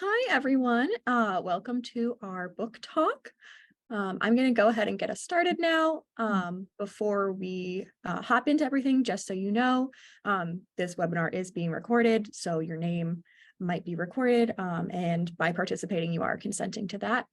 Hi, everyone. Welcome to our book talk. I'm going to go ahead and get us started now. Before we hop into everything, just so you know, this webinar is being recorded, so your name might be recorded, and by participating, you are consenting to that.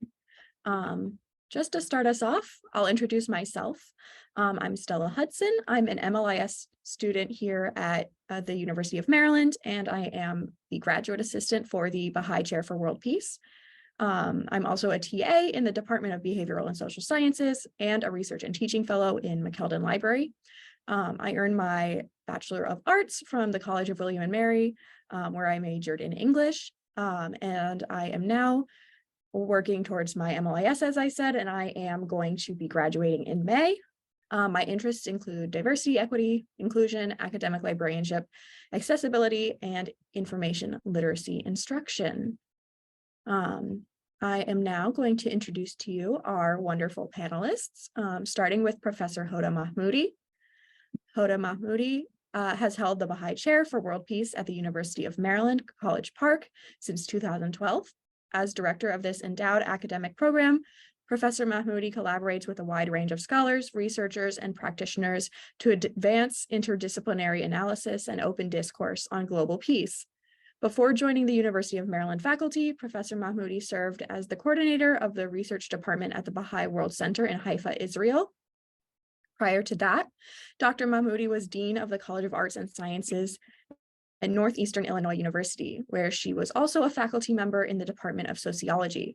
Just to start us off, I'll introduce myself. I'm Stella Hudson. I'm an MLIS student here at the University of Maryland, and I am the graduate assistant for the Bahá'í Chair for World Peace. I'm also a TA in the Department of Behavioral and Social Sciences and a research and teaching fellow in McKeldin Library. I earned my Bachelor of Arts from the College of William and Mary, where I majored in English, and I am now working towards my MLIS, as I said, and I am going to be graduating in May. My interests include diversity, equity, inclusion, academic librarianship, accessibility, and information literacy instruction. I am now going to introduce to you our wonderful panelists, starting with Professor Hoda Mahmoudi. Hoda Mahmoudi has held the Bahá'í Chair for World Peace at the University of Maryland, College Park since 2012. As director of this endowed academic program, Professor Mahmoudi collaborates with a wide range of scholars, researchers, and practitioners to advance interdisciplinary analysis and open discourse on global peace. Before joining the University of Maryland faculty, Professor Mahmoudi served as the coordinator of the research department at the Bahá'í World Center in Haifa, Israel. Prior to that, Dr. Mahmoudi was Dean of the College of Arts and Sciences at Northeastern Illinois University, where she was also a faculty member in the Department of Sociology.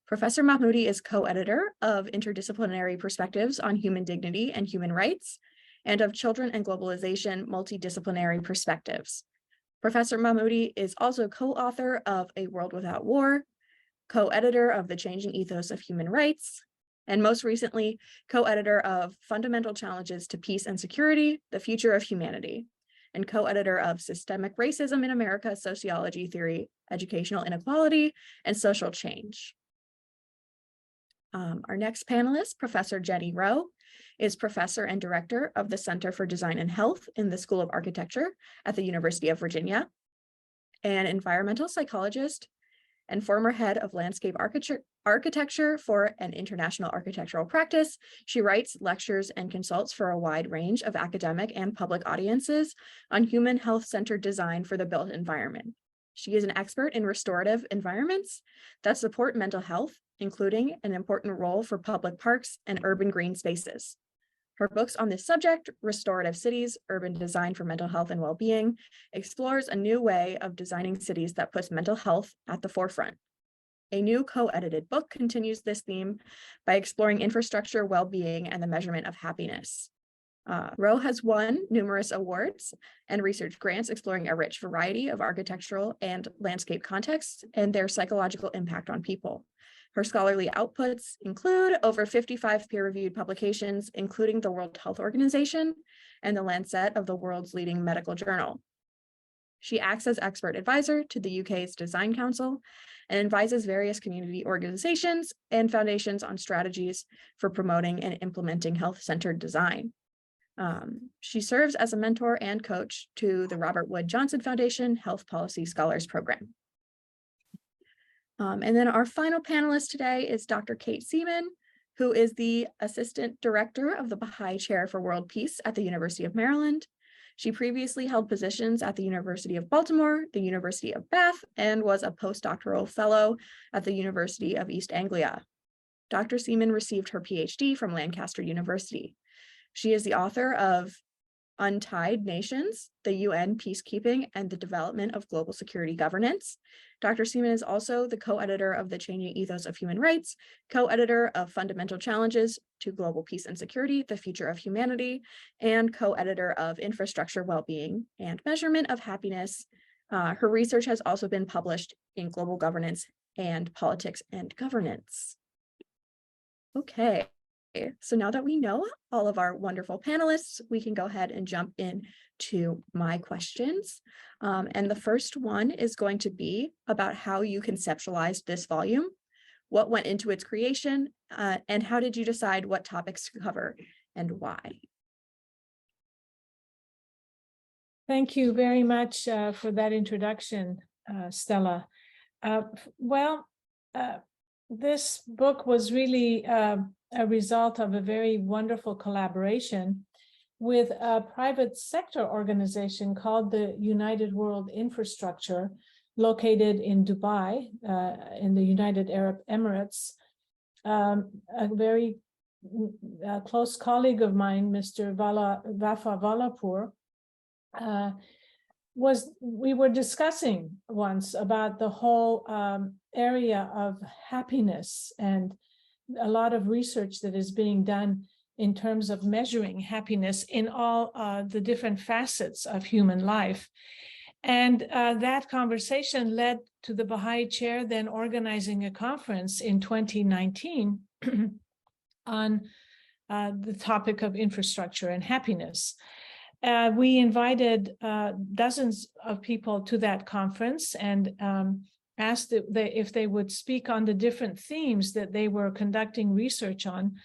Professor Mahmoudi is co-editor of Interdisciplinary Perspectives on Human Dignity and Human Rights, and of Children and Globalization, Multidisciplinary Perspectives. Professor Mahmoudi is also co-author of A World Without War, co-editor of The Changing Ethos of Human Rights, and most recently, co-editor of Fundamental Challenges to Peace and Security, The Future of Humanity, and co-editor of Systemic Racism in America, Sociology Theory, Educational Inequality, and Social Change. Our next panelist, Professor Jenny Rowe, is professor and director of the Center for Design and Health in the School of Architecture at the University of Virginia, an environmental psychologist and former head of landscape architecture for an international architectural practice. She writes, lectures, and consults for a wide range of academic and public audiences on human health-centered design for the built environment. She is an expert in restorative environments that support mental health, including an important role for public parks and urban green spaces. Her books on this subject, Restorative Cities, Urban Design for Mental Health and Wellbeing, explores a new way of designing cities that puts mental health at the forefront. A new co-edited book continues this theme by exploring infrastructure, well-being, and the measurement of happiness. Rowe has won numerous awards and research grants exploring a rich variety of architectural and landscape contexts and their psychological impact on people. Her scholarly outputs include over 55 peer-reviewed publications, including the World Health Organization and the Lancet of the world's leading medical journal. She acts as expert advisor to the UK's Design Council and advises various community organizations and foundations on strategies for promoting and implementing health-centered design. She serves as a mentor and coach to the Robert Wood Johnson Foundation Health Policy Scholars Program. And then our final panelist today is Dr. Kate Seaman, who is the Assistant Director of the Bahá'í Chair for World Peace at the University of Maryland. She previously held positions at the University of Baltimore, the University of Bath, and was a postdoctoral fellow at the University of East Anglia. Dr. Seaman received her PhD from Lancaster University. She is the author of Untied Nations, the UN Peacekeeping and the Development of Global Security Governance. Dr. Seaman is also the co-editor of The Changing Ethos of Human Rights, co-editor of Fundamental Challenges to Global Peace and Security, The Future of Humanity, and co-editor of Infrastructure, Wellbeing, and Measurement of Happiness. Her research has also been published in Global Governance and Politics and Governance. Okay. So now that we know all of our wonderful panelists, we can go ahead and jump in to my questions. And the first one is going to be about how you conceptualized this volume, what went into its creation, and how did you decide what topics to cover and why? Thank you very much for that introduction, Stella. Well, this book was really a result of a very wonderful collaboration with a private sector organization called the United World Infrastructure, located in Dubai, in the United Arab Emirates. A very close colleague of mine, Mr. Vafa Valapur, we were discussing once about the whole area of happiness, and a lot of research that is being done in terms of measuring happiness in all the different facets of human life. And that conversation led to the Baha'i Chair then organizing a conference in 2019 on the topic of infrastructure and happiness. We invited dozens of people to that conference and asked if they would speak on the different themes that they were conducting research on.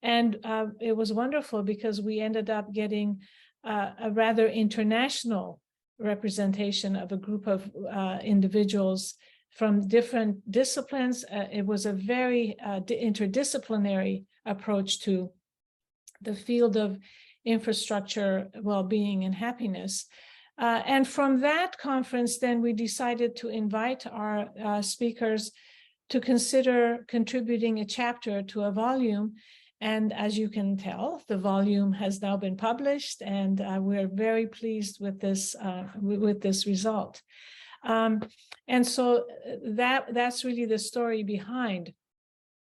And it was wonderful because we ended up getting a rather international representation of a group of individuals from different disciplines. It was a very interdisciplinary approach to the field of infrastructure, well-being, and happiness. And from that conference, then we decided to invite our speakers to consider contributing a chapter to a volume. And as you can tell, the volume has now been published, and we're very pleased with this result. And so that's really the story behind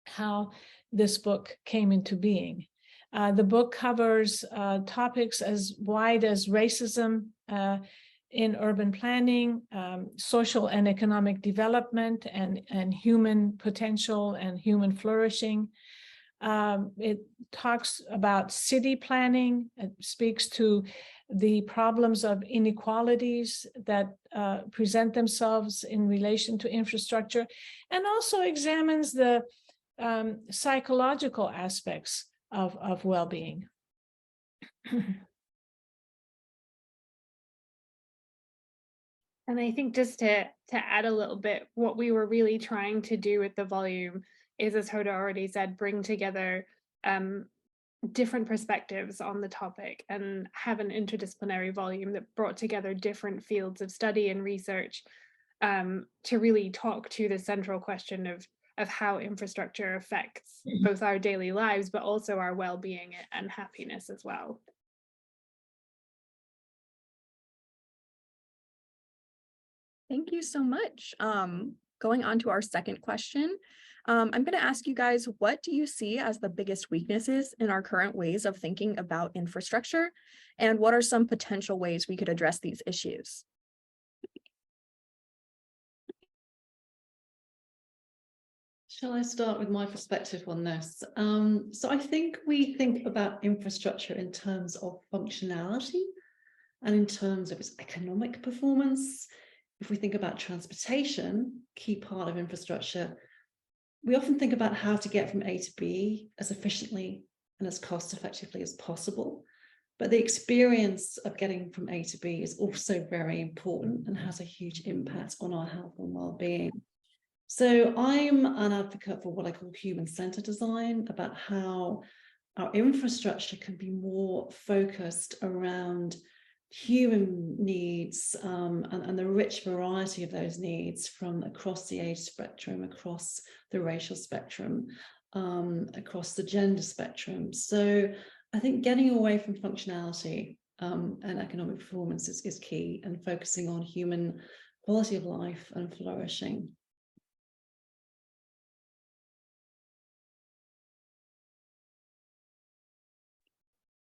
how this book came into being. The book covers topics as wide as racism in urban planning, social and economic development, and human potential and human flourishing. It talks about city planning. It speaks to the problems of inequalities that present themselves in relation to infrastructure, and also examines the psychological aspects of well-being. And I think just to add a little bit, what we were really trying to do with the volume is, as Hoda already said, bring together different perspectives on the topic and have an interdisciplinary volume that brought together different fields of study and research to really talk to the central question of how infrastructure affects both our daily lives, but also our well-being and happiness as well. Thank you so much. Going on to our second question, I'm going to ask you guys, what do you see as the biggest weaknesses in our current ways of thinking about infrastructure? And what are some potential ways we could address these issues? Shall I start with my perspective on this? So I think we think about infrastructure in terms of functionality and in terms of its economic performance. If we think about transportation, key part of infrastructure, we often think about how to get from A to B as efficiently and as cost effectively as possible. But the experience of getting from A to B is also very important and has a huge impact on our health and well-being. So I'm an advocate for what I call human-centered design, about how our infrastructure can be more focused around human needs and the rich variety of those needs from across the age spectrum, across the racial spectrum, across the gender spectrum. So I think getting away from functionality and economic performance is key, and focusing on human quality of life and flourishing.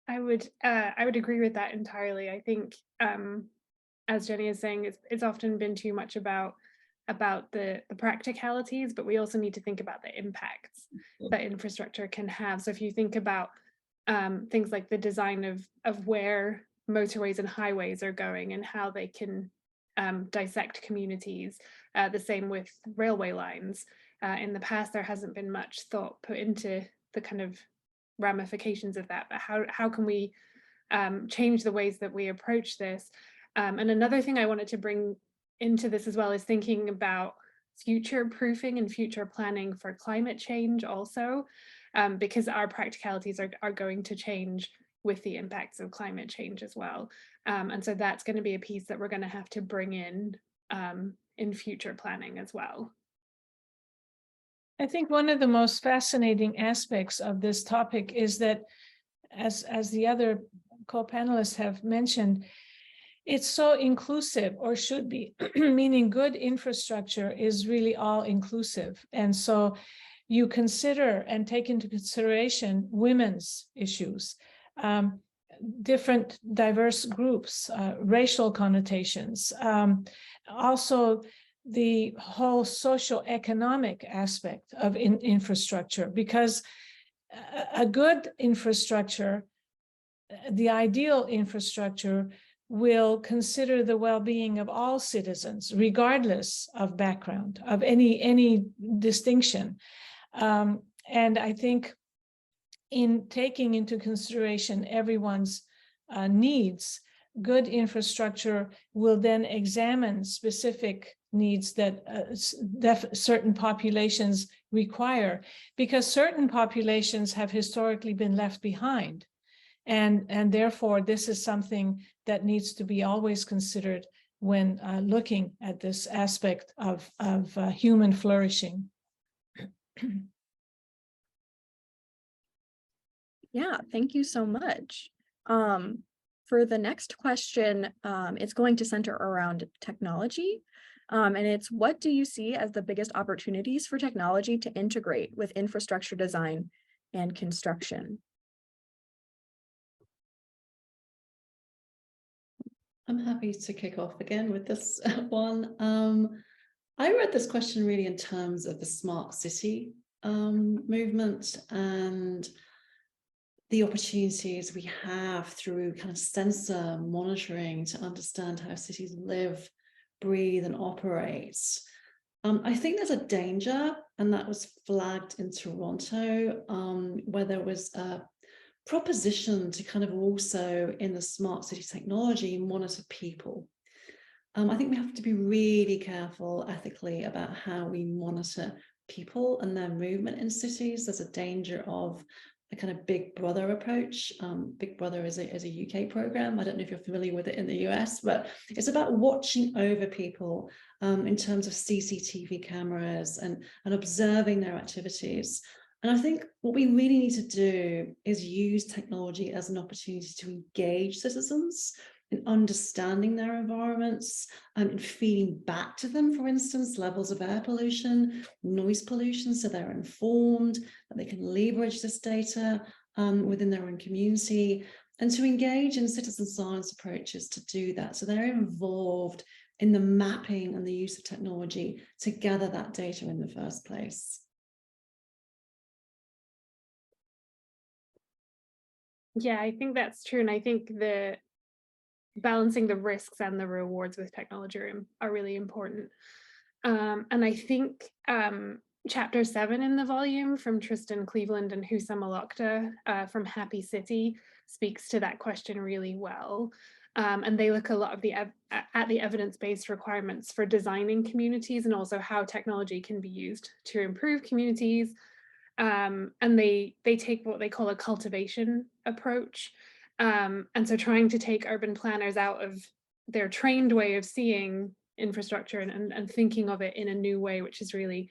I would agree with that entirely. I think, as Jenny is saying, it's often been too much about the practicalities, but we also need to think about the impacts that infrastructure can have. So if you think about things like the design of where motorways and highways are going and how they can dissect communities, the same with railway lines. In the past, there hasn't been much thought put into the kind of ramifications of that, but how can we change the ways that we approach this? And another thing I wanted to bring into this as well is thinking about future proofing and future planning for climate change also, because our practicalities are going to change with the impacts of climate change as well. And so that's going to be a piece that we're going to have to bring in future planning as well. I think one of the most fascinating aspects of this topic is that, as the other co-panelists have mentioned, it's so inclusive, or should be, meaning good infrastructure is really all inclusive. And so you consider and take into consideration women's issues, different diverse groups, racial connotations, also the whole socio-economic aspect of infrastructure, because a good infrastructure, the ideal infrastructure, will consider the well-being of all citizens, regardless of background, of any distinction. And I think in taking into consideration everyone's needs, good infrastructure will then examine specific needs that certain populations require, because certain populations have historically been left behind. And therefore, this is something that needs to be always considered when looking at this aspect of human flourishing. Yeah, thank you so much. For the next question, it's going to center around technology. And it's, what do you see as the biggest opportunities for technology to integrate with infrastructure design and construction? I'm happy to kick off again with this one. I read this question really in terms of the smart city movement and the opportunities we have through kind of sensor monitoring to understand how cities live, breathe, and operate. I think there's a danger, and that was flagged in Toronto, where there was a proposition to kind of also, in the smart city technology, monitor people. I think we have to be really careful ethically about how we monitor people and their movement in cities. There's a danger of a kind of Big Brother approach. Big Brother is a UK program. I don't know if you're familiar with it in the US, but it's about watching over people in terms of CCTV cameras and observing their activities. And I think what we really need to do is use technology as an opportunity to engage citizens in understanding their environments and feeding back to them, for instance, levels of air pollution, noise pollution, so they're informed, that they can leverage this data within their own community, and to engage in citizen science approaches to do that. So they're involved in the mapping and the use of technology to gather that data in the first place. Yeah, I think that's true. And I think the balancing the risks and the rewards with technology are really important. And I think chapter 7 in the volume from Tristan Cleveland and Hussam Al-Okta from Happy City speaks to that question really well. And they look a lot of at the evidence-based requirements for designing communities and also how technology can be used to improve communities. And they take what they call a cultivation approach. And so trying to take urban planners out of their trained way of seeing infrastructure and thinking of it in a new way, which is really,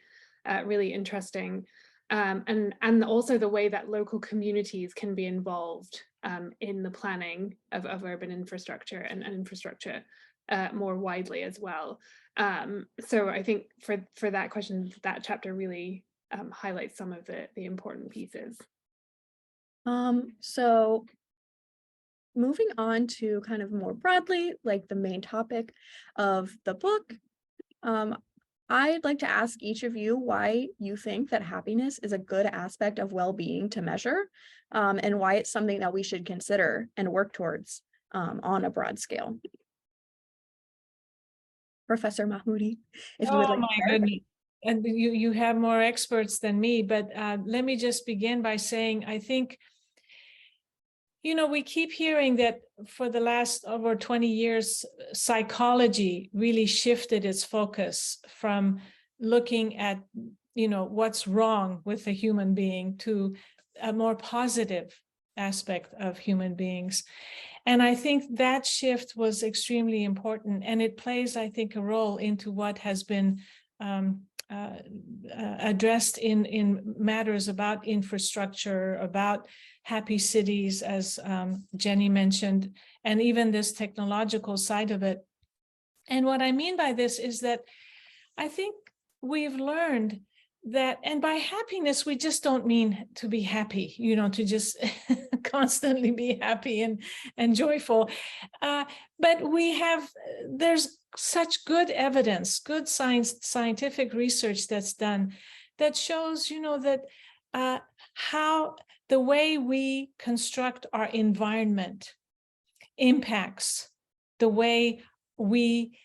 really interesting. And also the way that local communities can be involved in the planning of urban infrastructure and infrastructure more widely as well. So I think for that question, that chapter really highlights some of the important pieces. So moving on to kind of more broadly, like the main topic of the book, I'd like to ask each of you why you think that happiness is a good aspect of well-being to measure, and why it's something that we should consider and work towards on a broad scale. Professor Mahmoudi, if you would like to start. Goodness. And you have more experts than me, but let me just begin by saying, I think, you know, we keep hearing that for the last over 20 years, psychology really shifted its focus from looking at, what's wrong with a human being to a more positive aspect of human beings. And I think that shift was extremely important, and it plays, I think, a role into what has been addressed in matters about infrastructure, about happy cities, as Jenny mentioned, and even this technological side of it. And what I mean by this is that I think we've learned that, and by happiness, we just don't mean to be happy, to just constantly be happy and joyful. But there's such good evidence, good scientific research that's done that shows, that how the way we construct our environment impacts the way we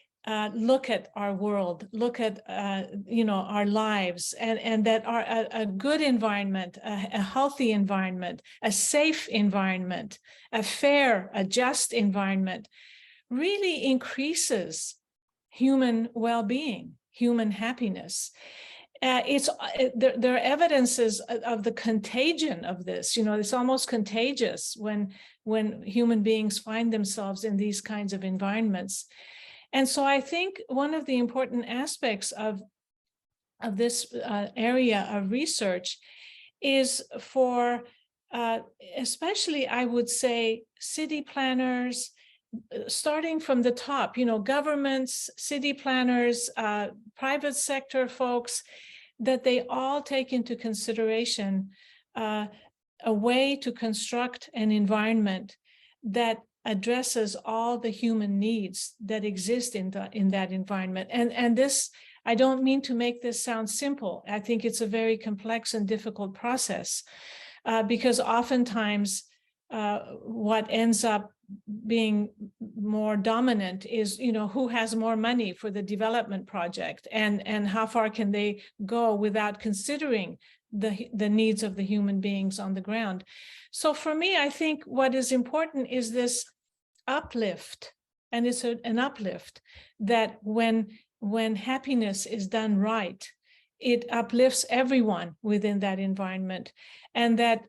look at our world, look at our lives, and that a good environment, a healthy environment, a safe environment, a fair, a just environment really increases human well-being, human happiness. There are evidences of the contagion of this. It's almost contagious when human beings find themselves in these kinds of environments. And so I think one of the important aspects of this area of research is for especially, I would say, city planners, starting from the top, governments, city planners, private sector folks, that they all take into consideration a way to construct an environment that addresses all the human needs that exist in that environment. And this, I don't mean to make this sound simple. I think it's a very complex and difficult process because oftentimes what ends up being more dominant is, who has more money for the development project and how far can they go without considering the needs of the human beings on the ground. So for me, I think what is important is this uplift, and it's an uplift that when happiness is done right, it uplifts everyone within that environment, and that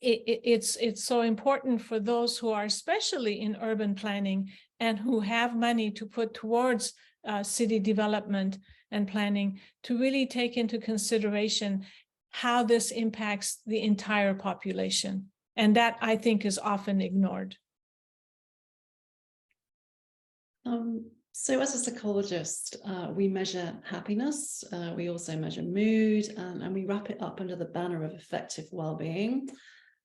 it's so important for those who are especially in urban planning and who have money to put towards city development and planning to really take into consideration how this impacts the entire population. And that, I think, is often ignored. So as a psychologist, we measure happiness, we also measure mood, and we wrap it up under the banner of effective well-being.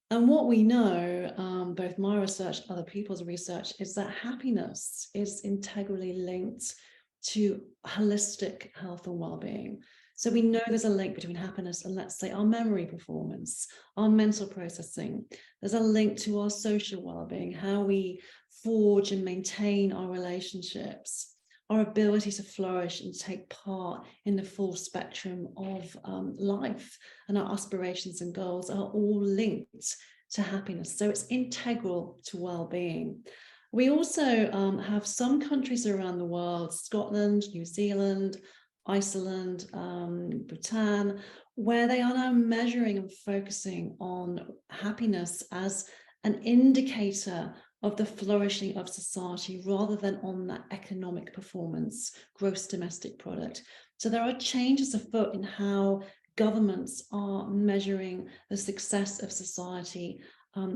And what we know, both my research, other people's research, is that happiness is integrally linked to holistic health and well-being. So we know there's a link between happiness and, let's say, our memory performance, our mental processing. There's a link to our social well-being, how we forge and maintain our relationships, our ability to flourish and take part in the full spectrum of life, and our aspirations and goals are all linked to happiness. So it's integral to well-being. We also have some countries around the world, Scotland, New Zealand, Iceland, Bhutan, where they are now measuring and focusing on happiness as an indicator of the flourishing of society rather than on that economic performance, gross domestic product. So there are changes afoot in how governments are measuring the success of society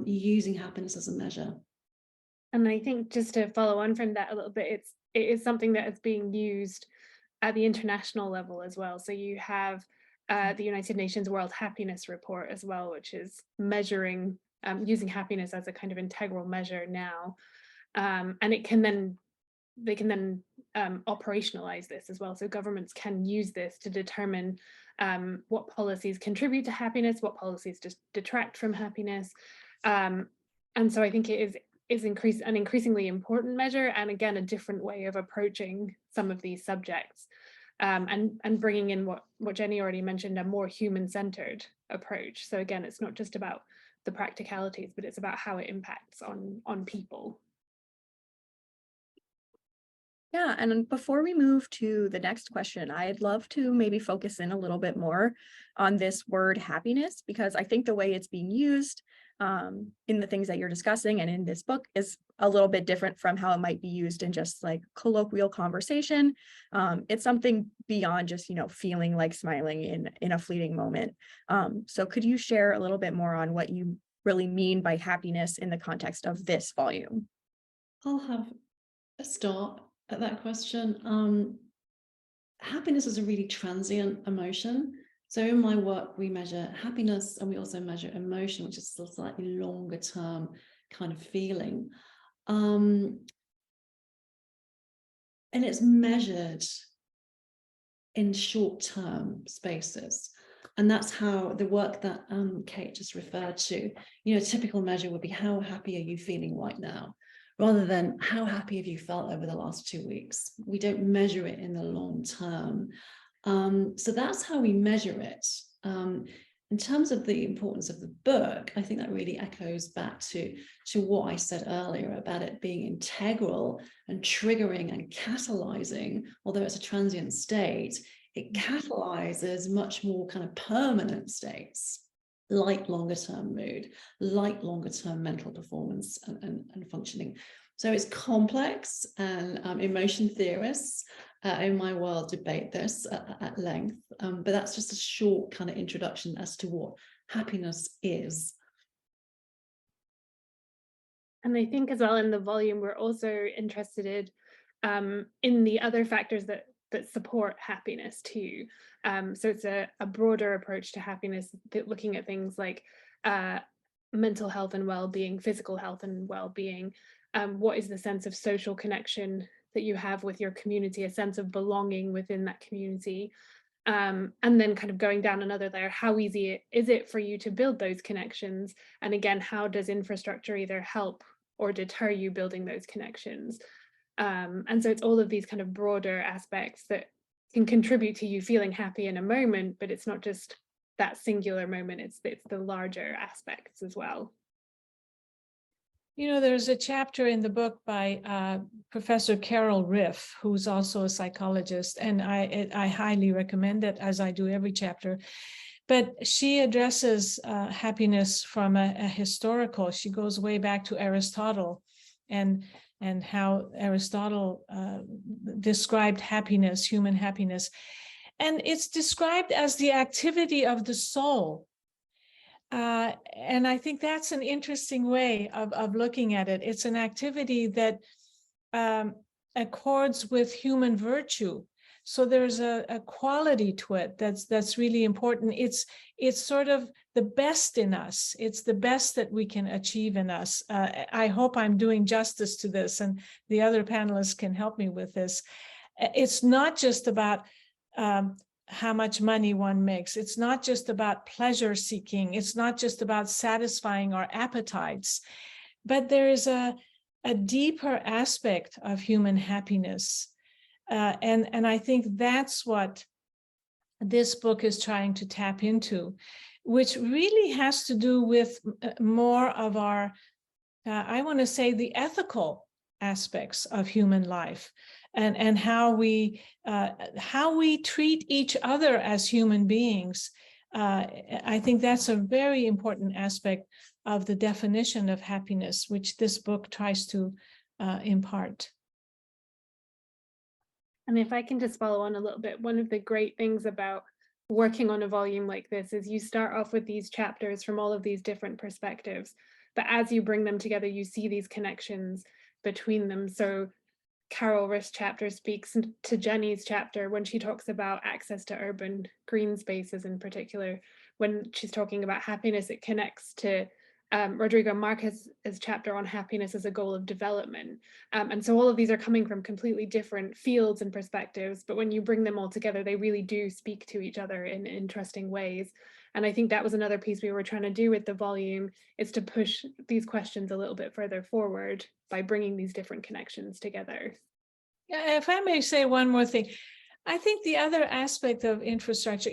using happiness as a measure. And I think just to follow on from that a little bit, it is something that is being used at the international level as well. So you have the United Nations World Happiness Report as well, which is measuring using happiness as a kind of integral measure now, and they can then operationalize this as well. So governments can use this to determine what policies contribute to happiness, what policies just detract from happiness, and so I think it is an increasingly important measure, and again a different way of approaching some of these subjects, and bringing in what Jenny already mentioned, a more human-centered approach. So again, it's not just about the practicalities, but it's about how it impacts on people. Yeah, and before we move to the next question, I'd love to maybe focus in a little bit more on this word happiness, because I think the way it's being used in the things that you're discussing and in this book is a little bit different from how it might be used in just like colloquial conversation. It's something beyond just, feeling like smiling in a fleeting moment. So could you share a little bit more on what you really mean by happiness in the context of this volume? I'll have a start at that question. Happiness is a really transient emotion. So in my work, we measure happiness and we also measure emotion, which is a slightly longer term kind of feeling. And it's measured in short term spaces. And that's how the work that Kate just referred to, a typical measure would be how happy are you feeling right now, rather than how happy have you felt over the last 2 weeks. We don't measure it in the long term. So that's how we measure it. In terms of the importance of the book, I think that really echoes back to what I said earlier about it being integral and triggering and catalyzing. Although it's a transient state, it catalyzes much more kind of permanent states, like longer term mood, like longer term mental performance and functioning. So it's complex, and emotion theorists in my world debate this at length, but that's just a short kind of introduction as to what happiness is. And I think as well in the volume, we're also interested in the other factors that support happiness too. So it's a broader approach to happiness, looking at things like mental health and well-being, physical health and well-being. What is the sense of social connection that you have with your community, a sense of belonging within that community? And then kind of going down another layer, how easy is it for you to build those connections? And again, how does infrastructure either help or deter you building those connections? And so it's all of these kind of broader aspects that can contribute to you feeling happy in a moment, but it's not just that singular moment, it's the larger aspects as well. There's a chapter in the book by Professor Carol Riff, who's also a psychologist, and I highly recommend it, as I do every chapter. But she addresses happiness from a historical. She goes way back to Aristotle, and how Aristotle described happiness, human happiness, and it's described as the activity of the soul. And I think that's an interesting way of looking at it. It's an activity that accords with human virtue. So there's a quality to it that's really important. It's sort of the best in us. It's the best that we can achieve in us. I hope I'm doing justice to this, and the other panelists can help me with this. It's not just about how much money one makes. It's not just about pleasure seeking. It's not just about satisfying our appetites, but there is a deeper aspect of human happiness. And I think that's what this book is trying to tap into, which really has to do with more of our, I want to say, the ethical aspects of human life. And how we treat each other as human beings. I think that's a very important aspect of the definition of happiness, which this book tries to impart. And if I can just follow on a little bit, one of the great things about working on a volume like this is you start off with these chapters from all of these different perspectives, but as you bring them together, you see these connections between them. So Carol Riff's chapter speaks to Jenny's chapter when she talks about access to urban green spaces in particular. When she's talking about happiness, it connects to Rodrigo Marquez's chapter on happiness as a goal of development. And so all of these are coming from completely different fields and perspectives, but when you bring them all together, they really do speak to each other in interesting ways. And I think that was another piece we were trying to do with the volume, is to push these questions a little bit further forward by bringing these different connections together. Yeah, if I may say one more thing. I think the other aspect of infrastructure,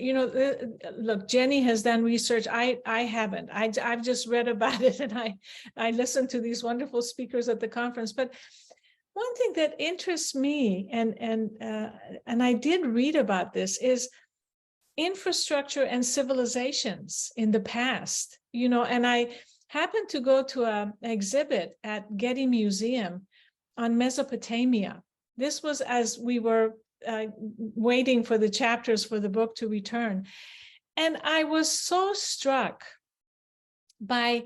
look, Jenny has done research. I haven't. I've just read about it, and I listened to these wonderful speakers at the conference. But one thing that interests me, and I did read about this, is infrastructure and civilizations in the past, and I happened to go to an exhibit at Getty Museum on Mesopotamia. This was as we were waiting for the chapters for the book to return. And I was so struck by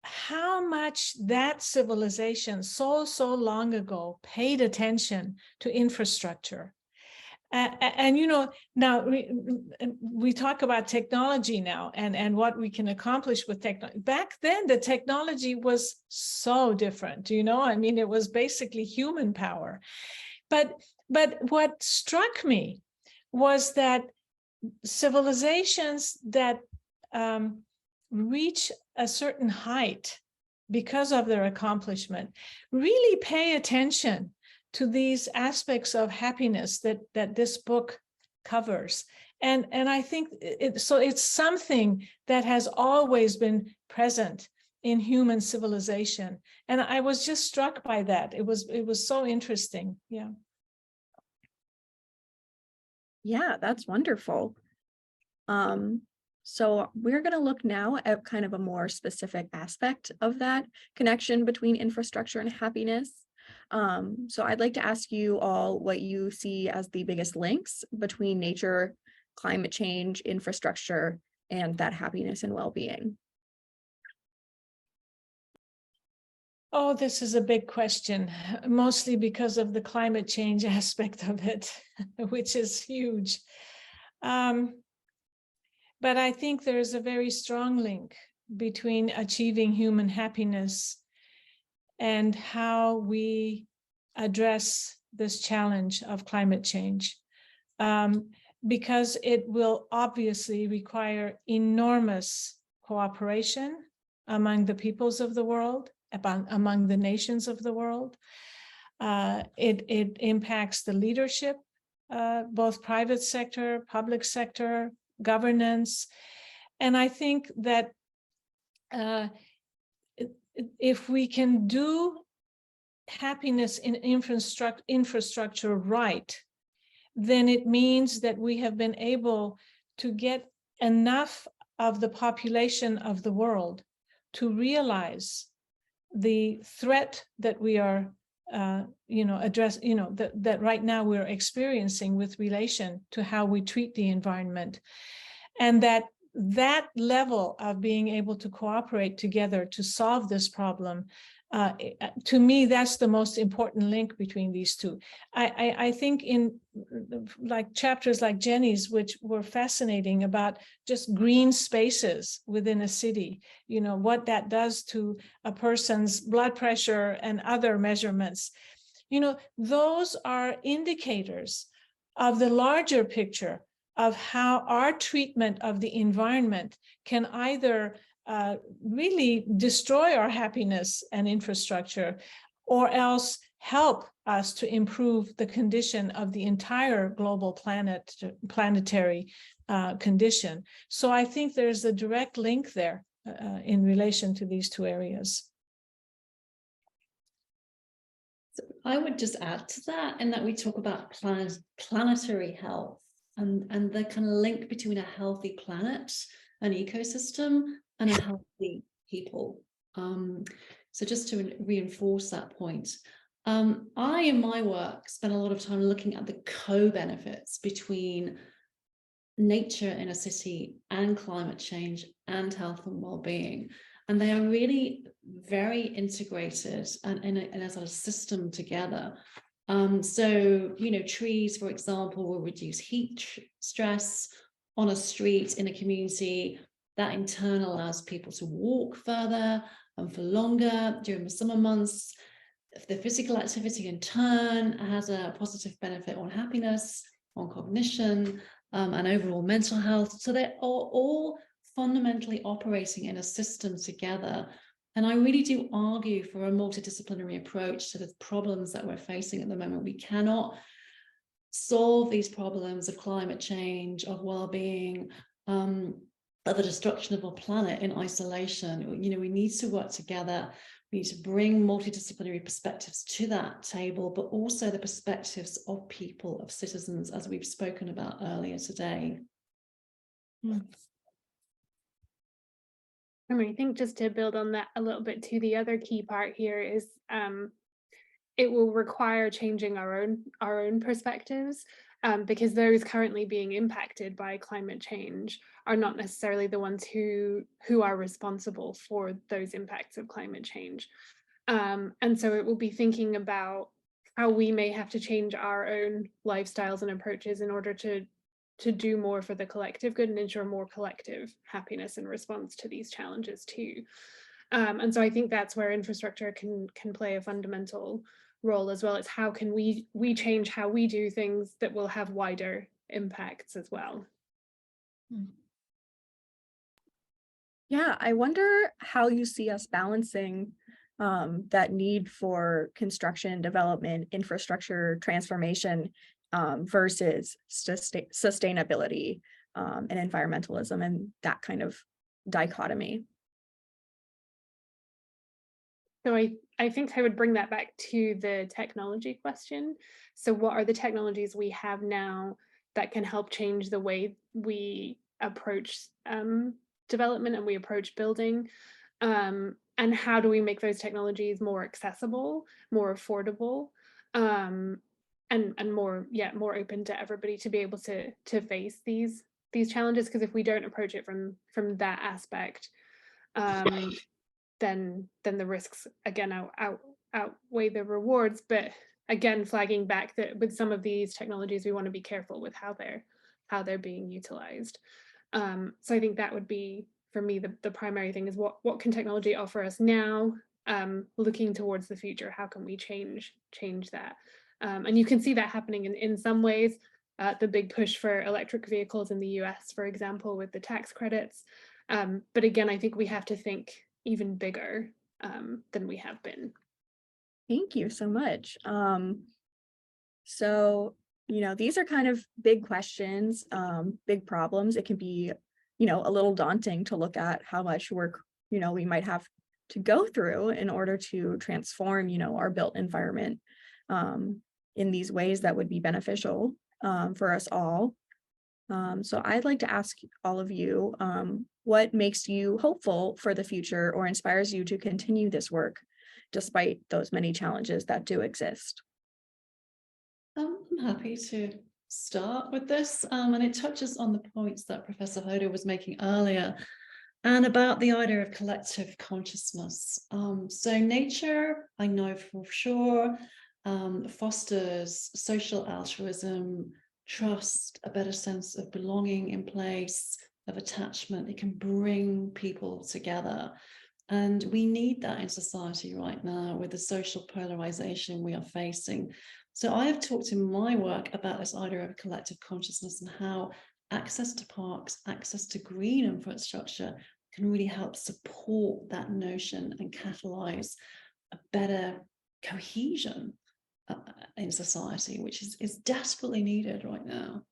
how much that civilization so long ago paid attention to infrastructure. And now we talk about technology now and what we can accomplish with technology. Back then, the technology was so different, I mean, it was basically human power. But what struck me was that civilizations that reach a certain height because of their accomplishment really pay attention to these aspects of happiness that this book covers. And I think it's something that has always been present in human civilization. And I was just struck by that. It was so interesting. Yeah. Yeah, that's wonderful. So we're going to look now at kind of a more specific aspect of that connection between infrastructure and happiness. So I'd like to ask you all what you see as the biggest links between nature, climate change, infrastructure, and that happiness and well-being. Oh, this is a big question, mostly because of the climate change aspect of it, which is huge. But I think there's a very strong link between achieving human happiness and how we address this challenge of climate change, because it will obviously require enormous cooperation among the peoples of the world, among the nations of the world. It impacts the leadership, both private sector, public sector, governance. And I think that if we can do happiness in infrastructure right, then it means that we have been able to get enough of the population of the world to realize the threat that we are that right now we're experiencing with relation to how we treat the environment. And that level of being able to cooperate together to solve this problem, to me, that's the most important link between these two. I think in like chapters like Jenny's, which were fascinating about just green spaces within a city, what that does to a person's blood pressure and other measurements, those are indicators of the larger picture of how our treatment of the environment can either really destroy our happiness and infrastructure, or else help us to improve the condition of the entire global planetary condition. So I think there's a direct link there in relation to these two areas. So I would just add to that, in that we talk about planetary health and the kind of link between a healthy planet, an ecosystem, and a healthy people. So just to reinforce that point, I, in my work, spend a lot of time looking at the co-benefits between nature in a city and climate change and health and well-being. And they are really very integrated and in a sort of system together. So, trees, for example, will reduce heat stress on a street in a community. That in turn allows people to walk further and for longer during the summer months. The physical activity in turn has a positive benefit on happiness, on cognition, and overall mental health. So they're all fundamentally operating in a system together. And I really do argue for a multidisciplinary approach to the problems that we're facing at the moment. We cannot solve these problems of climate change, of well-being, of the destruction of our planet in isolation. We need to work together We need to bring multidisciplinary perspectives to that table, but also the perspectives of people, of citizens, as we've spoken about earlier today. I mean, I think just to build on that a little bit too, the other key part here is it will require changing our own perspectives, because those currently being impacted by climate change are not necessarily the ones who are responsible for those impacts of climate change. And so it will be thinking about how we may have to change our own lifestyles and approaches in order to do more for the collective good and ensure more collective happiness in response to these challenges too. And so I think that's where infrastructure can play a fundamental role as well. It's how can we change how we do things that will have wider impacts as well. Yeah, I wonder how you see us balancing that need for construction, development, infrastructure transformation versus sustainability and environmentalism, and that kind of dichotomy. So I think I would bring that back to the technology question. So what are the technologies we have now that can help change the way we approach development and we approach building? And how do we make those technologies more accessible, more affordable, and more open to everybody to be able to face these challenges? Because if we don't approach it from that aspect, then the risks again outweigh the rewards. But again, flagging back that with some of these technologies, we want to be careful with how they're being utilized. So I think that would be, for me, the primary thing is what can technology offer us now, looking towards the future, how can we change that? And you can see that happening in some ways, the big push for electric vehicles in the US, for example, with the tax credits. But again, I think we have to think even bigger than we have been. Thank you so much. So, these are kind of big questions, big problems. It can be, a little daunting to look at how much work, we might have to go through in order to transform, our built environment in these ways that would be beneficial for us all. So I'd like to ask all of you, what makes you hopeful for the future or inspires you to continue this work despite those many challenges that do exist? I'm happy to start with this, and it touches on the points that Professor Holladay was making earlier, and about the idea of collective consciousness. So nature, I know for sure, fosters social altruism, trust, a better sense of belonging in place, of attachment. It can bring people together. And we need that in society right now with the social polarization we are facing. So I have talked in my work about this idea of collective consciousness and how access to parks, access to green infrastructure can really help support that notion and catalyze a better cohesion in society, which is desperately needed right now.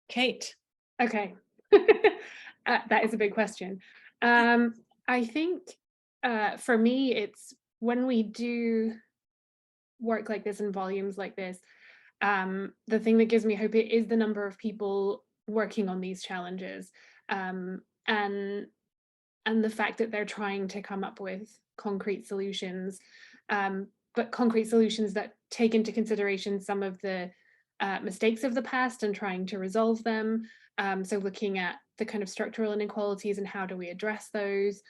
Kate. Okay. That is a big question. I think for me, it's when we do work like this in volumes like this, the thing that gives me hope is the number of people working on these challenges, and the fact that they're trying to come up with concrete solutions, but concrete solutions that take into consideration some of the mistakes of the past and trying to resolve them. So looking at the kind of structural inequalities and how do we address those?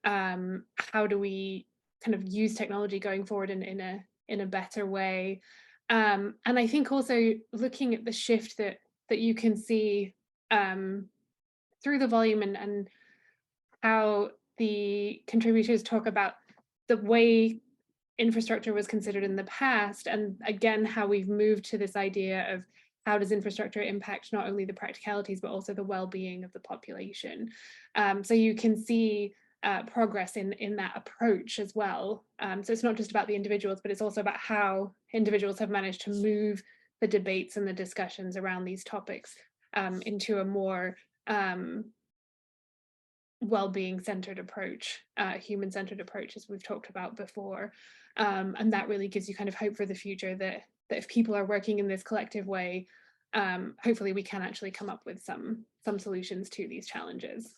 How do we kind of use technology going forward in a better way? And I think also looking at the shift that you can see through the volume and how the contributors talk about the way infrastructure was considered in the past, and again how we've moved to this idea of how does infrastructure impact not only the practicalities but also the well-being of the population. So you can see progress in that approach as well. So it's not just about the individuals, but it's also about how individuals have managed to move the debates and the discussions around these topics into a more well-being centered approach, human-centered approach, as we've talked about before. And that really gives you kind of hope for the future, that if people are working in this collective way, hopefully we can actually come up with some solutions to these challenges.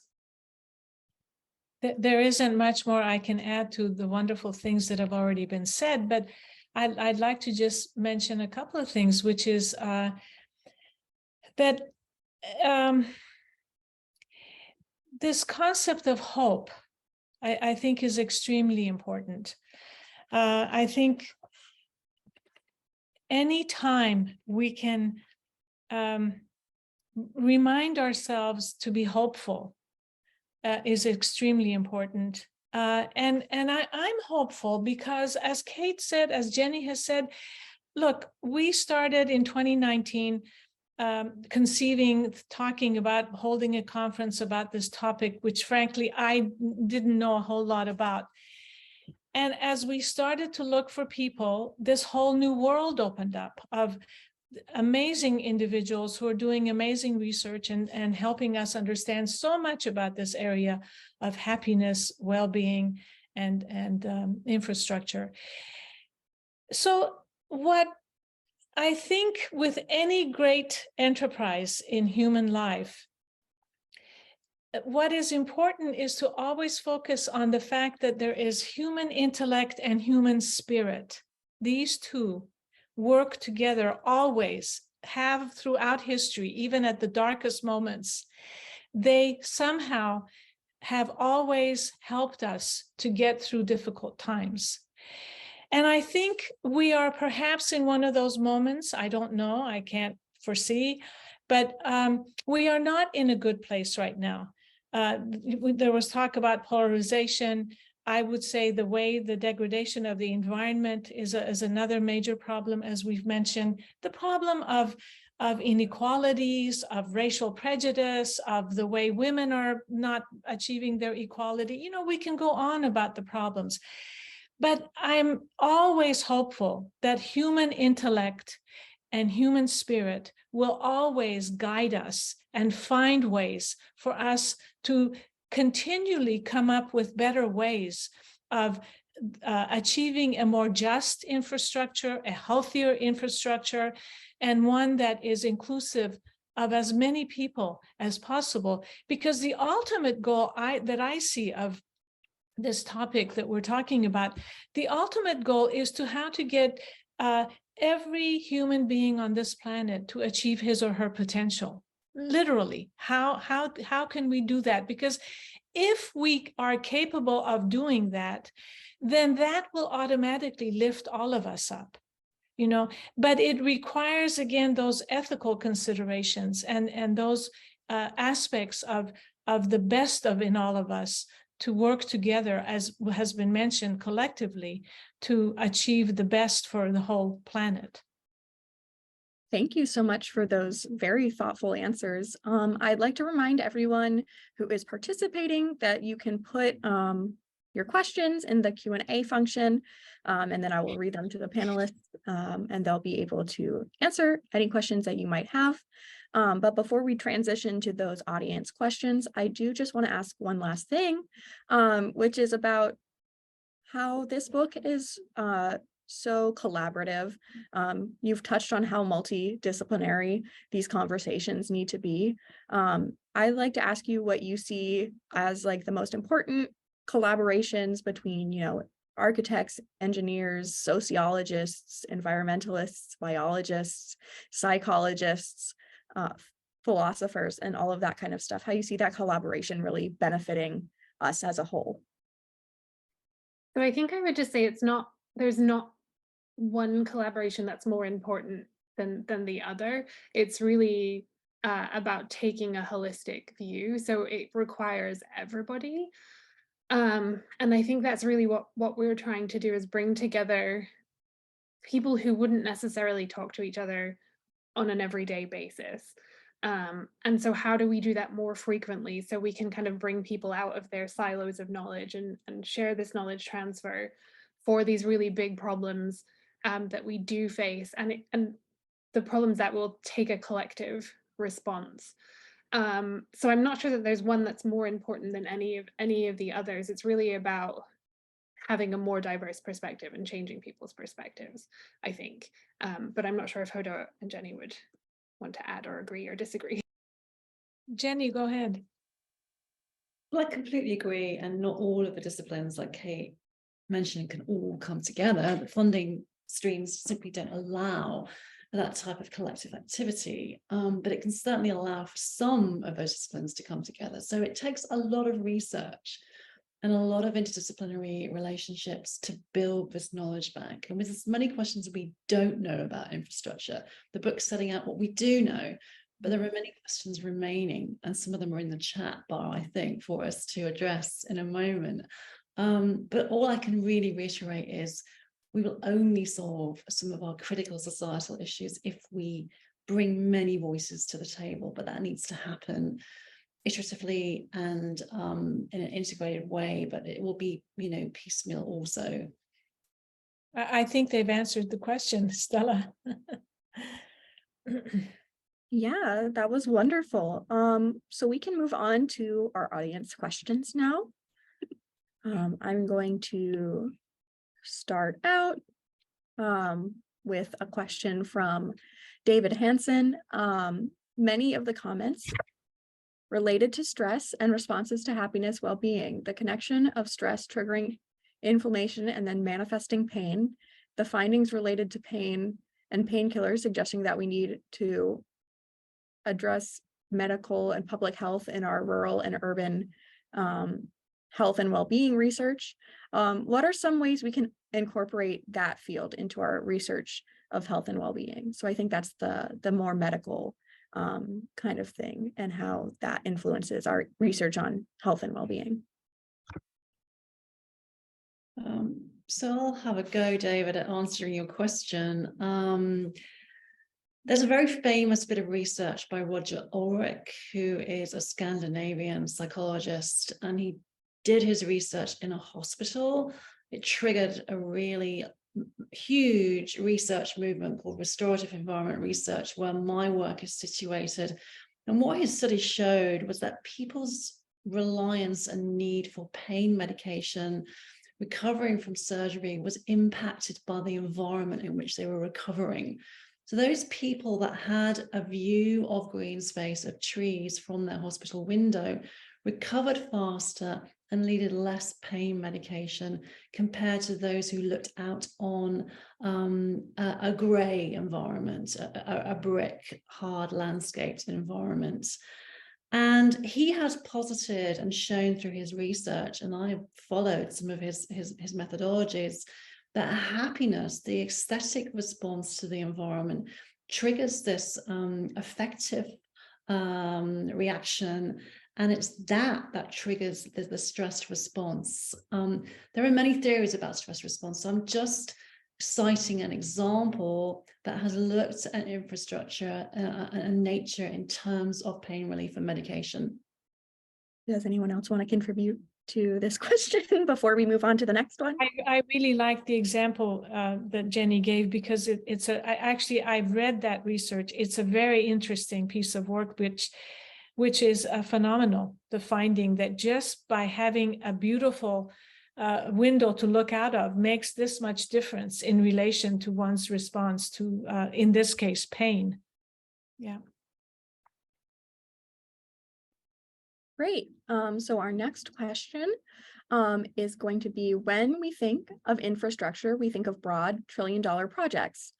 There isn't much more I can add to the wonderful things that have already been said, but I'd like to just mention a couple of things, which is that this concept of hope, I think, is extremely important. I think anytime we can remind ourselves to be hopeful is extremely important. And I'm hopeful because, as Kate said, as Jenny has said, look, we started in 2019 talking about holding a conference about this topic, which frankly, I didn't know a whole lot about. And as we started to look for people, this whole new world opened up of amazing individuals who are doing amazing research and helping us understand so much about this area of happiness, well-being, and infrastructure. So what I think with any great enterprise in human life, what is important is to always focus on the fact that there is human intellect and human spirit. These two work together, always have throughout history, even at the darkest moments. They somehow have always helped us to get through difficult times. And I think we are perhaps in one of those moments. I don't know, I can't foresee, but we are not in a good place right now. There was talk about polarization. I would say the degradation of the environment is another major problem, as we've mentioned. The problem of inequalities, of racial prejudice, of the way women are not achieving their equality. You know, we can go on about the problems. But I'm always hopeful that human intellect and human spirit will always guide us and find ways for us to continually come up with better ways of achieving a more just infrastructure, a healthier infrastructure, and one that is inclusive of as many people as possible. Because the ultimate goal that I see of this topic that we're talking about, the ultimate goal is how to get every human being on this planet to achieve his or her potential. Literally, how can we do that? Because if we are capable of doing that, then that will automatically lift all of us up, you know. But it requires, again, those ethical considerations and those aspects of the best in all of us to work together, as has been mentioned, collectively to achieve the best for the whole planet. Thank you so much for those very thoughtful answers. I'd like to remind everyone who is participating that you can put your questions in the Q&A function, and then I will read them to the panelists, and they'll be able to answer any questions that you might have. But before we transition to those audience questions, I do just want to ask one last thing, which is about how this book is so collaborative. You've touched on how multidisciplinary these conversations need to be. I'd like to ask you what you see as like the most important collaborations between, you know, architects, engineers, sociologists, environmentalists, biologists, psychologists, philosophers, and all of that kind of stuff. How you see that collaboration really benefiting us as a whole. So I think I would just say there's not one collaboration that's more important than the other. It's really about taking a holistic view. So it requires everybody. And I think that's really what we're trying to do, is bring together people who wouldn't necessarily talk to each other on an everyday basis. And so how do we do that more frequently so we can kind of bring people out of their silos of knowledge and share this knowledge transfer for these really big problems that we do face, and the problems that will take a collective response. So I'm not sure that there's one that's more important than any of the others. It's really about having a more diverse perspective and changing people's perspectives, I think. But I'm not sure if Hoda and Jenny would want to add or agree or disagree. Jenny, go ahead. Well, I completely agree. And not all of the disciplines, like Kate mentioned, can all come together. The funding streams simply don't allow that type of collective activity, but it can certainly allow for some of those disciplines to come together. So it takes a lot of research and a lot of interdisciplinary relationships to build this knowledge bank. And with as many questions we don't know about infrastructure, the book's setting out what we do know, but there are many questions remaining, and some of them are in the chat bar, I think, for us to address in a moment. But all I can really reiterate is we will only solve some of our critical societal issues if we bring many voices to the table, but that needs to happen iteratively and in an integrated way, but it will be, piecemeal also. I think they've answered the question, Stella. Yeah, that was wonderful. So we can move on to our audience questions now. I'm going to start out with a question from David Hansen. Many of the comments related to stress and responses to happiness, well-being, the connection of stress triggering inflammation and then manifesting pain, the findings related to pain and painkillers suggesting that we need to address medical and public health in our rural and urban health and well-being research. What are some ways we can incorporate that field into our research of health and well-being? So I think that's the more medical kind of thing, and how that influences our research on health and well-being. So I'll have a go, David, at answering your question. There's a very famous bit of research by Roger Ulrich, who is a Scandinavian psychologist, and he did his research in a hospital. It triggered a really huge research movement called restorative environment research, where my work is situated. And what his study showed was that people's reliance and need for pain medication, recovering from surgery, was impacted by the environment in which they were recovering. So those people that had a view of green space, of trees from their hospital window, recovered faster and needed less pain medication compared to those who looked out on a grey environment, a brick, hard landscaped environment. And he has posited and shown through his research, and I have followed some of his methodologies, that happiness, the aesthetic response to the environment, triggers this affective reaction. And it's that triggers the stress response. There are many theories about stress response. So I'm just citing an example that has looked at infrastructure and nature in terms of pain relief and medication. Does anyone else want to contribute to this question before we move on to the next one? I really like the example that Jenny gave, because I've read that research. It's a very interesting piece of work, which is phenomenal. The finding that just by having a beautiful window to look out of makes this much difference in relation to one's response to, in this case, pain. Yeah. Great. So our next question is going to be, when we think of infrastructure, we think of broad trillion-dollar projects.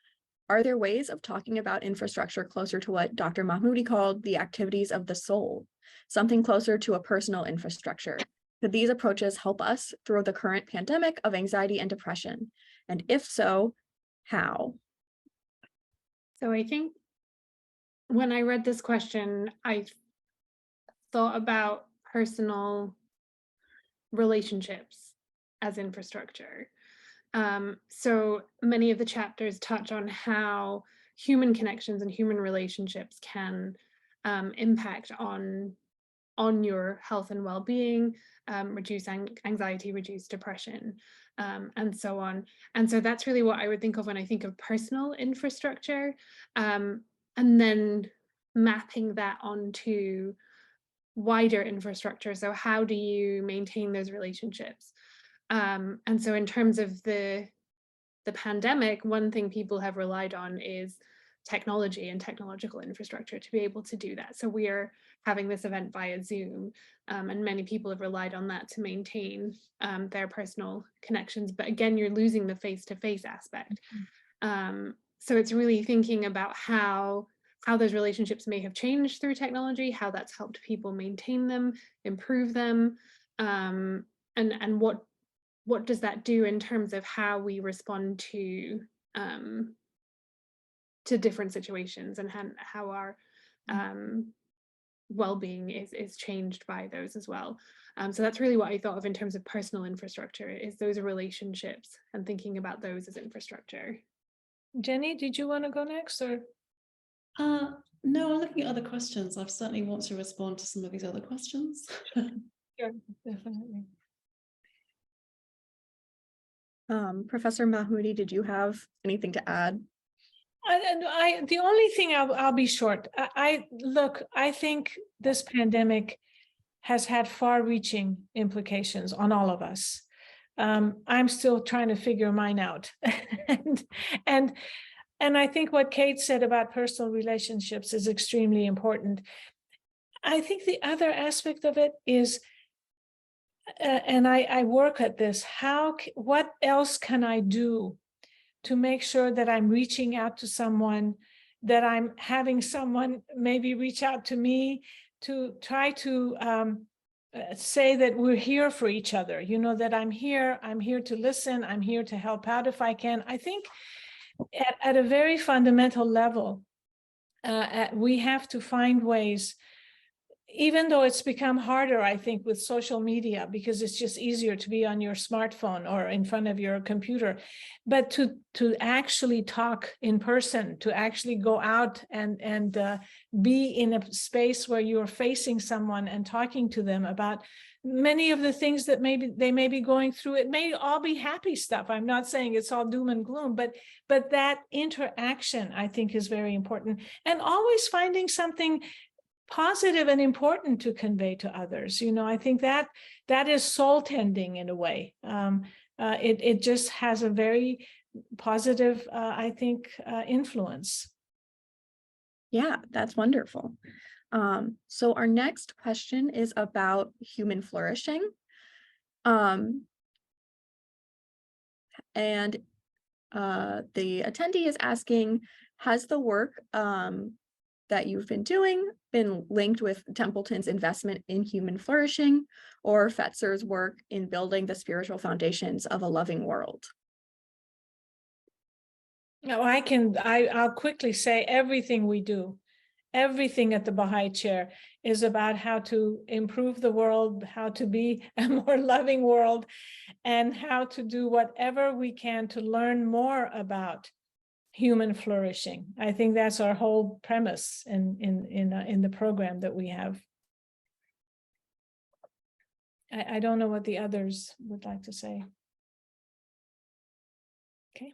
Are there ways of talking about infrastructure closer to what Dr. Mahmoudi called the activities of the soul, something closer to a personal infrastructure? Could these approaches help us through the current pandemic of anxiety and depression? And if so, how? So I think when I read this question, I thought about personal relationships as infrastructure. So many of the chapters touch on how human connections and human relationships can impact on your health and well-being, reduce anxiety, reduce depression, and so on. And so that's really what I would think of when I think of personal infrastructure. And then mapping that onto wider infrastructure. So how do you maintain those relationships? And so in terms of the pandemic, one thing people have relied on is technology and technological infrastructure to be able to do that. So we are having this event via Zoom, and many people have relied on that to maintain their personal connections. But again, you're losing the face-to-face aspect. So it's really thinking about how those relationships may have changed through technology, how that's helped people maintain them, improve them, and what does that do in terms of how we respond to different situations, and how our well-being is changed by those as well. So that's really what I thought of in terms of personal infrastructure, is those relationships and thinking about those as infrastructure. Jenny, did you want to go next, or? No, I'm looking at other questions. I certainly want to respond to some of these other questions. Sure, definitely. Professor Mahmoudi, did you have anything to add? The only thing I'll be short. I think this pandemic has had far-reaching implications on all of us. I'm still trying to figure mine out, and I think what Kate said about personal relationships is extremely important. I think the other aspect of it is, and I work at this, what else can I do to make sure that I'm reaching out to someone, that I'm having someone maybe reach out to me, to try to say that we're here for each other, that I'm here to listen, I'm here to help out if I can. I think at a very fundamental level, we have to find ways, even though it's become harder, I think, with social media, because it's just easier to be on your smartphone or in front of your computer, but to actually talk in person, to actually go out and be in a space where you're facing someone and talking to them about many of the things that they may be going through. It may all be happy stuff. I'm not saying it's all doom and gloom, but that interaction, I think, is very important. And always finding something positive and important to convey to others. I think that is soul tending in a way. It just has a very positive, I think, influence. Yeah, that's wonderful. So our next question is about human flourishing. And the attendee is asking, has the work that you've been doing been linked with Templeton's investment in human flourishing, or Fetzer's work in building the spiritual foundations of a loving world? No, I'll quickly say everything we do, everything at the Baha'i Chair is about how to improve the world, how to be a more loving world, and how to do whatever we can to learn more about human flourishing. I think that's our whole premise in the program that we have. I don't know what the others would like to say. Okay.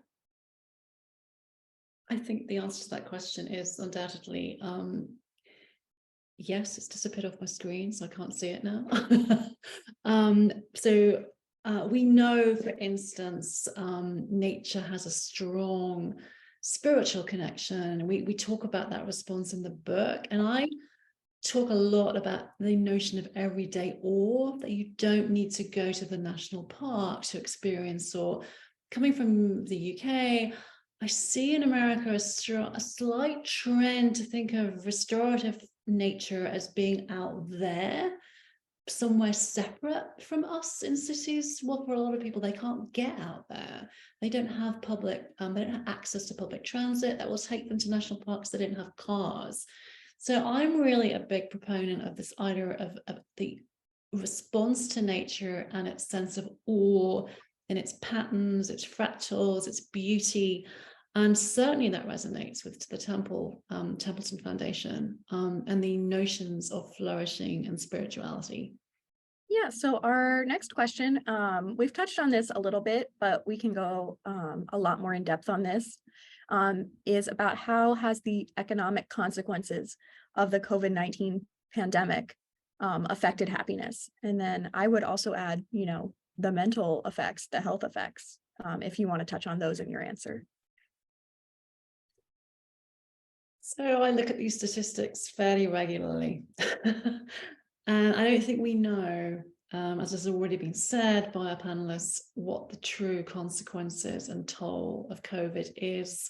I think the answer to that question is undoubtedly yes. It's disappeared off my screen, so I can't see it now. We know, for instance, nature has a strong spiritual connection. We talk about that response in the book, and I talk a lot about the notion of everyday awe, that you don't need to go to the national park to experience. Or coming from the UK, I see in America a slight trend to think of restorative nature as being out there, somewhere separate from us in cities. Well, for a lot of people, they can't get out there. They don't have they don't have access to public transit that will take them to national parks. They don't have cars. So I'm really a big proponent of this idea of the response to nature and its sense of awe in its patterns, its fractals, its beauty. And certainly that resonates with the Templeton Foundation and the notions of flourishing and spirituality. Yeah, so our next question, we've touched on this a little bit, but we can go a lot more in depth on this. is about how has the economic consequences of the COVID-19 pandemic affected happiness. And then I would also add, the mental effects, the health effects, if you want to touch on those in your answer. So I look at these statistics fairly regularly. And I don't think we know, as has already been said by our panelists, what the true consequences and toll of COVID is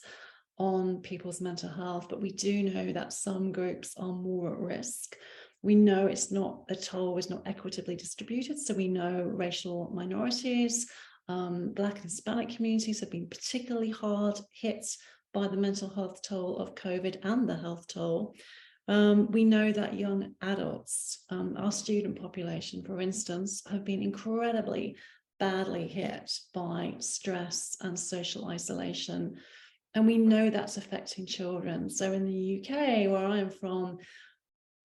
on people's mental health. But we do know that some groups are more at risk. We know the toll is not equitably distributed. So we know racial minorities, Black and Hispanic communities have been particularly hard hit by the mental health toll of COVID and the health toll. We know that young adults, our student population, for instance, have been incredibly badly hit by stress and social isolation. And we know that's affecting children. So in the UK, where I am from,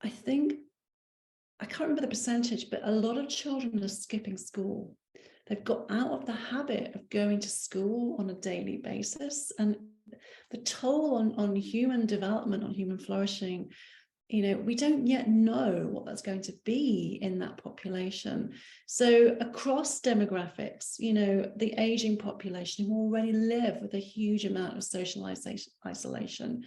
I can't remember the percentage, but a lot of children are skipping school. They've got out of the habit of going to school on a daily basis. And the toll on human development, on human flourishing, we don't yet know what that's going to be in that population. So across demographics, the aging population who already live with a huge amount of social isolation.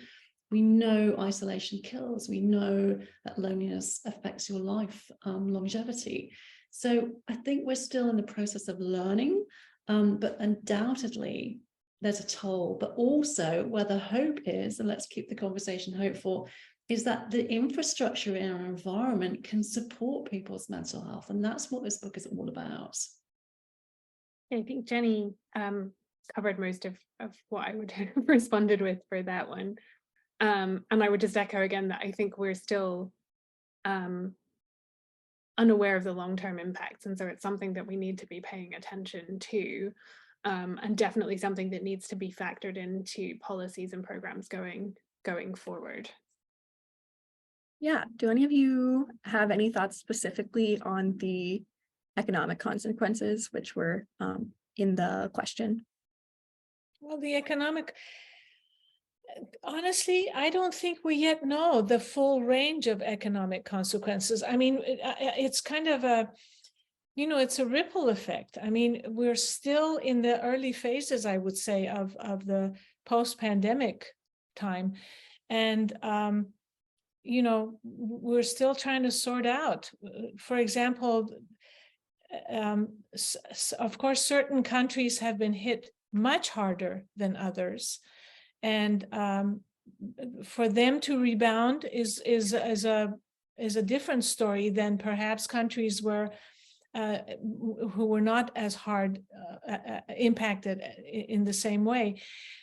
We know isolation kills. We know that loneliness affects your life longevity. So I think we're still in the process of learning, but undoubtedly there's a toll. But also where the hope is, and let's keep the conversation hopeful, is that the infrastructure in our environment can support people's mental health. And that's what this book is all about. I think Jenny covered most of what I would have responded with for that one. And I would just echo again that I think we're still unaware of the long-term impacts. And so it's something that we need to be paying attention to, and definitely something that needs to be factored into policies and programs going forward. Yeah, do any of you have any thoughts specifically on the economic consequences, which were in the question? Well, honestly, I don't think we yet know the full range of economic consequences. I mean, it's kind of it's a ripple effect. I mean, we're still in the early phases, I would say, of the post-pandemic time. And, we're still trying to sort out, for example, of course, certain countries have been hit much harder than others. And for them to rebound is a different story than perhaps countries who were not as hard impacted in the same way.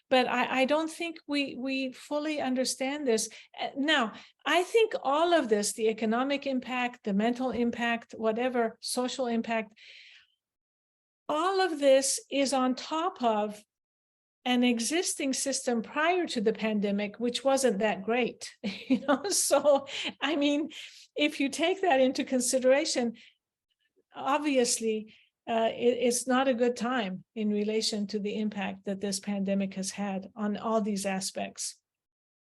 But I don't think we fully understand this. Now, I think all of this, the economic impact, the mental impact, whatever, social impact, all of this is on top of an existing system prior to the pandemic, which wasn't that great. So, I mean, if you take that into consideration, obviously, it's not a good time in relation to the impact that this pandemic has had on all these aspects.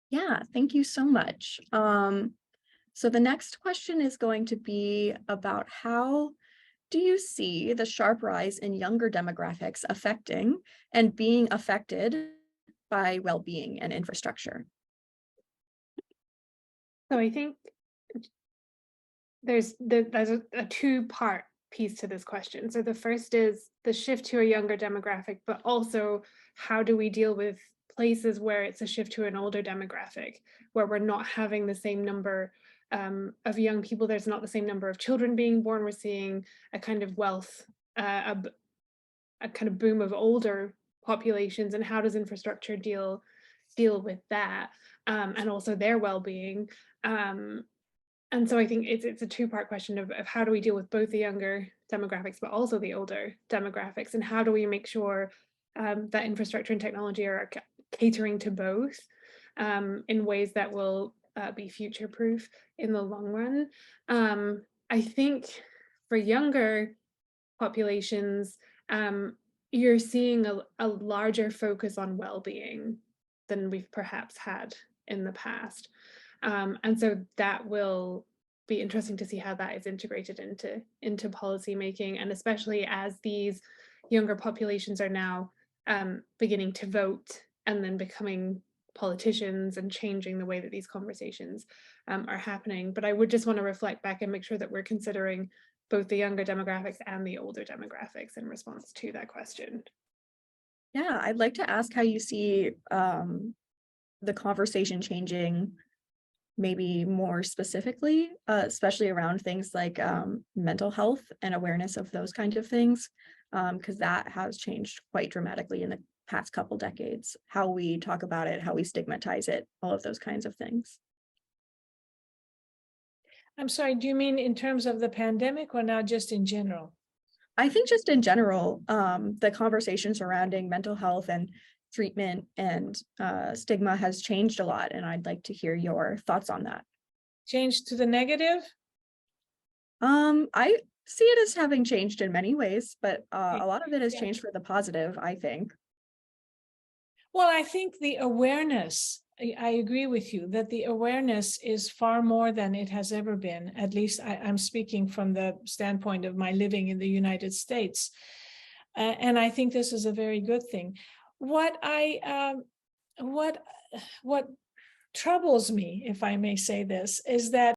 Yeah, thank you so much. So the next question is going to be about how do you see the sharp rise in younger demographics affecting and being affected by well-being and infrastructure? So I think there's a two-part piece to this question. So the first is the shift to a younger demographic, but also how do we deal with places where it's a shift to an older demographic, where we're not having the same number of young people, there's not the same number of children being born, we're seeing a kind of wealth, a kind of boom of older populations, and how does infrastructure deal with that, and also their well-being. And so I think it's a two-part question of how do we deal with both the younger demographics, but also the older demographics, and how do we make sure that infrastructure and technology are catering to both in ways that will be future-proof in the long run. I think for younger populations, you're seeing a larger focus on well-being than we've perhaps had in the past. And so that will be interesting to see how that is integrated into policy making, and especially as these younger populations are now beginning to vote and then becoming politicians and changing the way that these conversations are happening. But I would just want to reflect back and make sure that we're considering both the younger demographics and the older demographics in response to that question. Yeah, I'd like to ask how you see the conversation changing, maybe more specifically, especially around things like mental health and awareness of those kinds of things, because that has changed quite dramatically in the past couple decades. How we talk about it, how we stigmatize it, all of those kinds of things. I'm sorry, do you mean in terms of the pandemic or now just in general? I think just in general, the conversation surrounding mental health and treatment and stigma has changed a lot, and I'd like to hear your thoughts on that. Change to the negative? I see it as having changed in many ways, but Okay. a lot of it has Yeah. changed for the positive, I think. Well, I think the awareness, I agree with you that the awareness is far more than it has ever been. At least I'm speaking from the standpoint of my living in the United States. And I think this is a very good thing. What troubles me, if I may say this, is that